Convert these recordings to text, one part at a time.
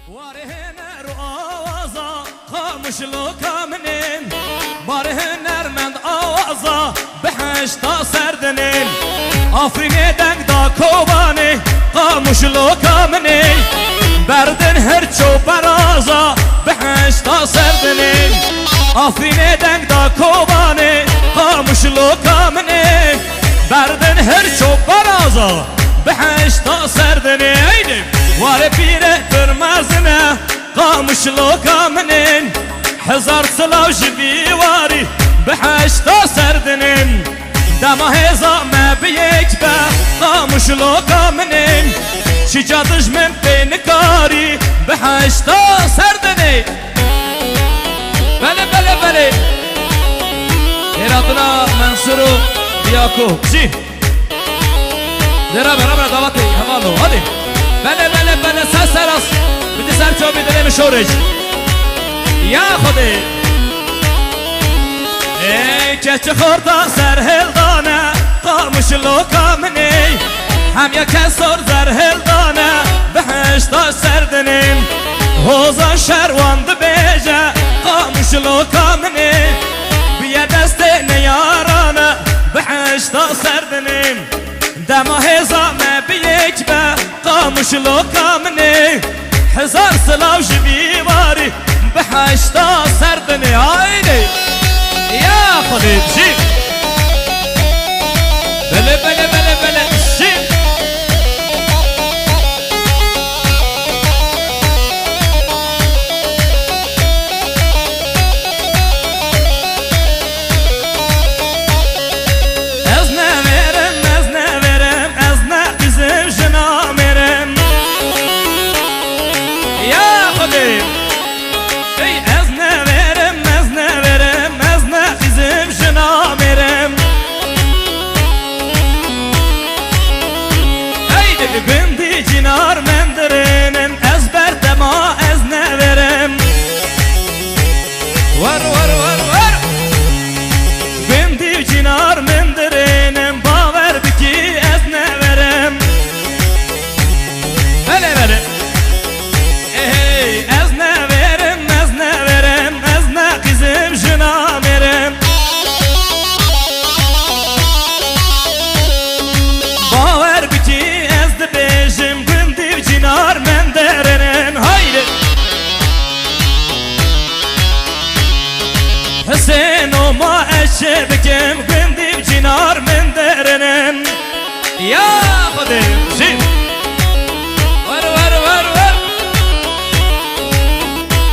وارهنر آوازا خاموش لو کامنین بارهنر من آوازا بهشتا سردنین آفرین دنگ دا کوبانی خاموش لو کامنین بردن هرچو برازا بهشتا سردنین آفرین دنگ دا کوبانی خاموش لو کامنین بردن هرچو برازا بهشتا سردنین واره پیره برمزنه قاموش لو کامنین هزار سلاو جبی واری بهشتا سردنین دما هزا ما بیک به قاموش لو کامنین چی جادش من بینکاری بهشتا سردنین بله بله بله ایرادنا منصورو بیاکو چی درا برا دعوتی حوالو هادی بله بله بله سراس بدی سر چو بیدریم شورش یا خودی ای که خوردا سر هلدانه قاموش لو کامنی هم یا کسر زر هلدانه بهشتا سردنیم حوزا شرواند بیجه قاموش لو کامنی بیا دست نیارانه بهشتا سردنیم دما هزا ما بیک به قاموش لو کامنی هزار سلاو جبی واری بهشتا سردنی آینی یا خودی بشی بله بله بله بله بشی بندی جنار من درنم از بردما از نورم ور ور ور ور بندی جنار من درنم باور بکی از نورم بله بله ای از نورم از نقیزم جنامرم باور بکی بيجم بندي وجنار من درنن هايدي حسين وما اشبكم بندي وجنار من درنن يا خدي جيب ور ور ور ور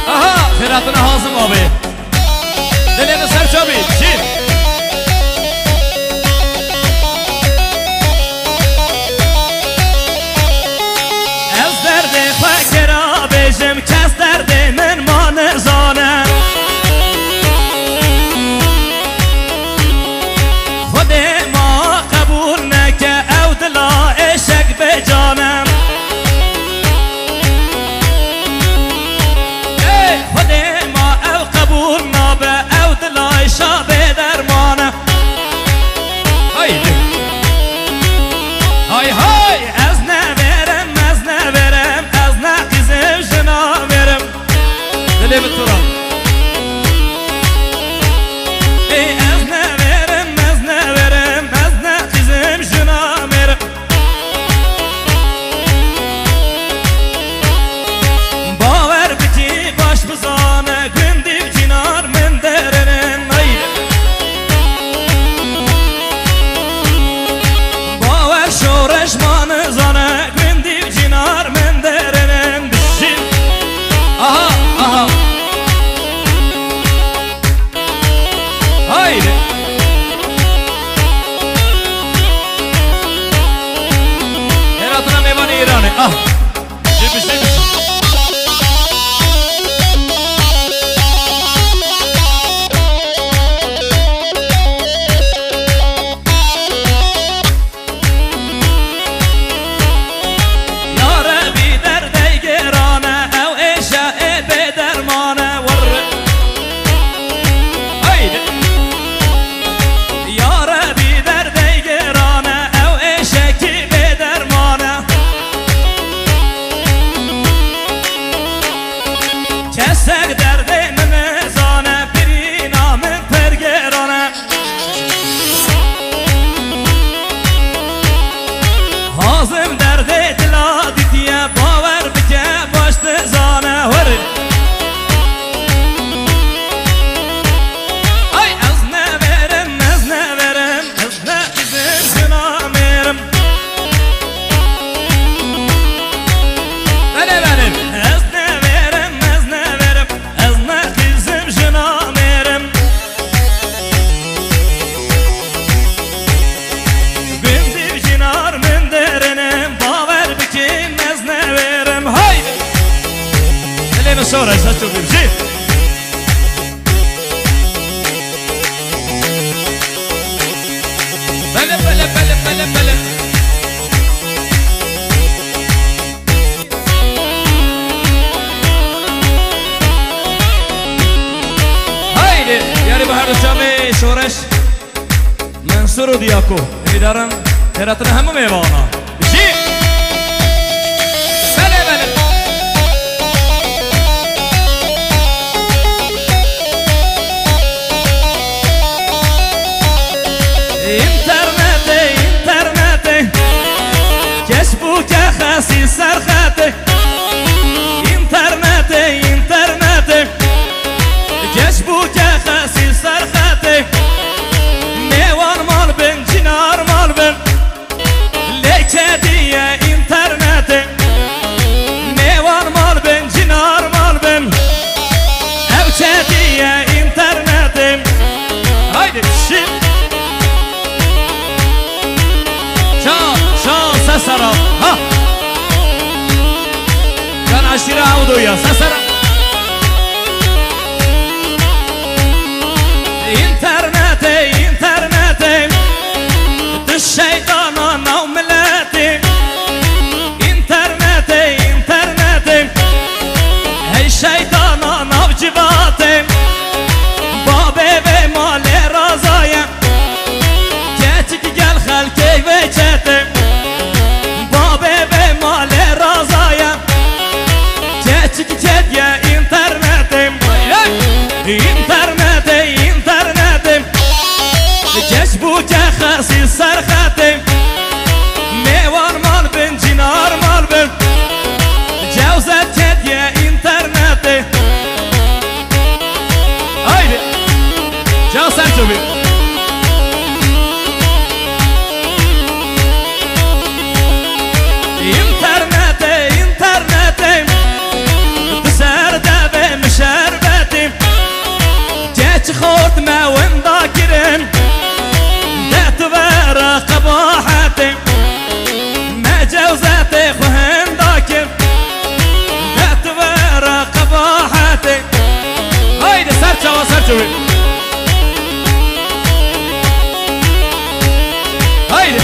اها خيراتنا هازم ابي دلنا سر شوبي جيب بيجم كاس دردي من ما نزانه خودي ما قبول نكه او دلا عشق بجانم خودي ما او قبول نابه او دلا عشق کسک درد ممزانه برینا من پرگرانه حازم درد دلا دیتیه باور بکه باشت زانه وره ای از نورم از نورم از نفیزم جنامرم بله بله از نورم از نورم از نفیزم جنامرم بندی جنار من درنم باور بکن از نورم های الینو شورش هشتو بیمشی بله بله بله بله بله هایده یاری به هر دو جامعه شورش منصور و دیاکو امیدارم تراتن همه میوانا بشی بله بله اینترنت کشبو که خاصی سرخطه اینترنت کشبو که خاصی سرخطه میوان مال بن جنار مال بن لیکه دیه اینترنت میوان مال بن جنار مال بن اوچه دیه اینترنت هایده شید شان سسرا ها كان عشيرة عودوا يا سسرا انترنت الشيطان نوملاتي انترنت هي الشيطان نوجباتي بابي بمالي رازايا جاتك قال خالكي بيتاتي بابي بمالي رازايا جاتك جد يا انترنت جشبوك خاصي سرخاتي ميوان مال بن جنار مال بن جوزت جد يا انترنت هايدي جاو سرجوبي انترنت بسر دابه مشربتي جيت خورت ما وين ذاكرين دات برا قباحتي ما جوزتي خوهن ذاكر دات برا قباحتي هايدي سرجوبي هايدي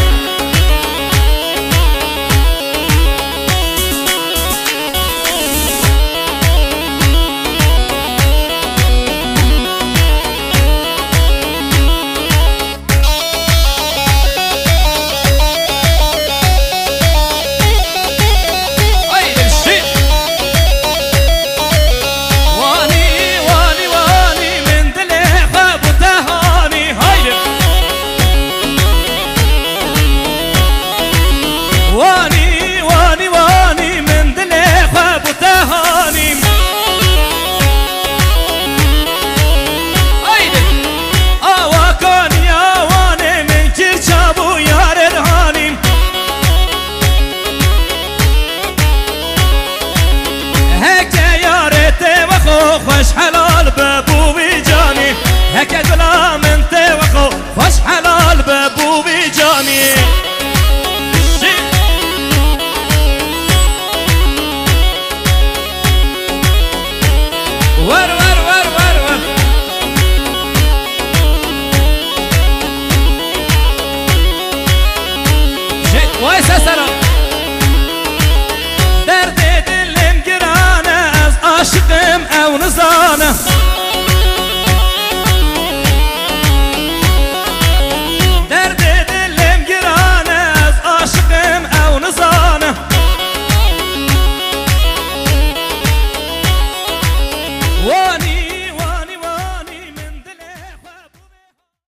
خوش حلا